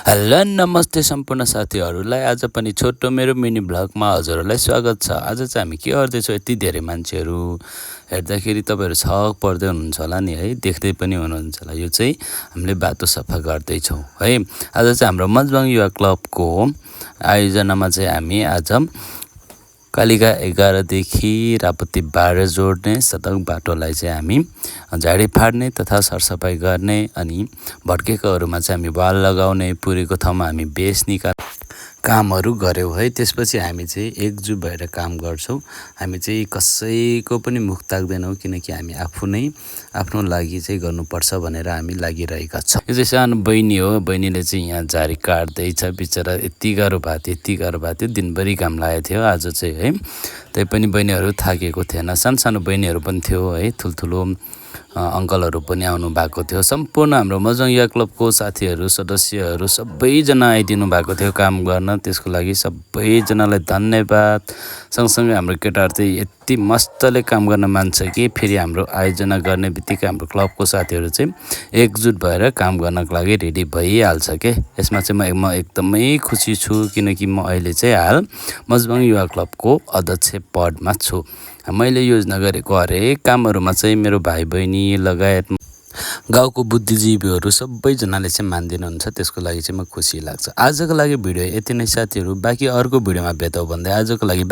Hello नमस्ते सम्पूर्ण साथीहरूलाई। आज पनि छोटो मेरो मिनी भ्लगमा हजुरहरूलाई स्वागत छ। आज चाहिँ हामी के गर्दैछौँ, यति धेरै मान्छेहरू हेर्दाखेरि तपाईँहरू छक पर्दै हुनुहुन्छ होला नि है, देख्दै पनि हुनुहुन्छ होला। यो चाहिँ हामीले बाटो सफा गर्दैछौँ है। आज चाहिँ हाम्रो मजबाङ युवा क्लबको आयोजनामा चाहिँ हामी आज कालिका 11 देखि रापती 12 जोड्ने सडक बाटोलाई चाहिँ हामी झाडी फाड्ने तथा सरसफाई गर्ने अनि भड्केकोहरूमा चाहिँ हामी वाल लगाउने, पुरेको ठाउँमा हामी बेस निकाल्ने कामहरू गऱ्यौँ है। त्यसपछि हामी चाहिँ एकजुट भएर काम गर्छौँ। हामी चाहिँ कसैको पनि मुख ताक्दैनौँ, किनकि हामी आफू नै आफ्नो लागि चाहिँ गर्नुपर्छ भनेर हामी लागिरहेका छौँ। यो चाहिँ सानो बहिनी हो, बहिनीले चाहिँ यहाँ झाडी काट्दैछ। बिचरा यति गाह्रो भएको थियो, दिनभरि घाम लागेको थियो आज चाहिँ है। त्यही पनि बहिनीहरू थाकेको थिएन, सानो बहिनीहरू पनि थियो है, ठुल्ठुलो अङ्कलहरू पनि आउनु भएको थियो। सम्पूर्ण हाम्रो मजबाङ युवा क्लबको साथीहरू, सदस्यहरू सबैजना आइदिनु भएको थियो काम गर्न। त्यसको लागि सबैजनालाई धन्यवाद। सँगसँगै हाम्रो केटाहरू चाहिँ यति मस्तले काम गर्न मान्छ कि फेरि हाम्रो आयोजना गर्ने बित्तिकै हाम्रो क्लबको साथीहरू चाहिँ एकजुट भएर काम गर्नको लागि रेडी भइहाल्छ के। यसमा चाहिँ म एकदमै खुसी छु, किनकि म अहिले चाहिँ हाल मजबाङ युवा क्लबको अध्यक्ष पदमा छु। मैले योजना गरेको हरेक कामहरूमा चाहिँ मेरो भाइ बहिनी लगायत गाउँको बुद्धिजीवीहरू सबैजनाले चाहिँ मानिदिनुहुन्छ। त्यसको लागि चाहिँ म खुसी लाग्छ। आजको लागि भिडियो यति नै साथीहरू, बाँकी अर्को भिडियोमा भेटौँ भन्दै आजको लागि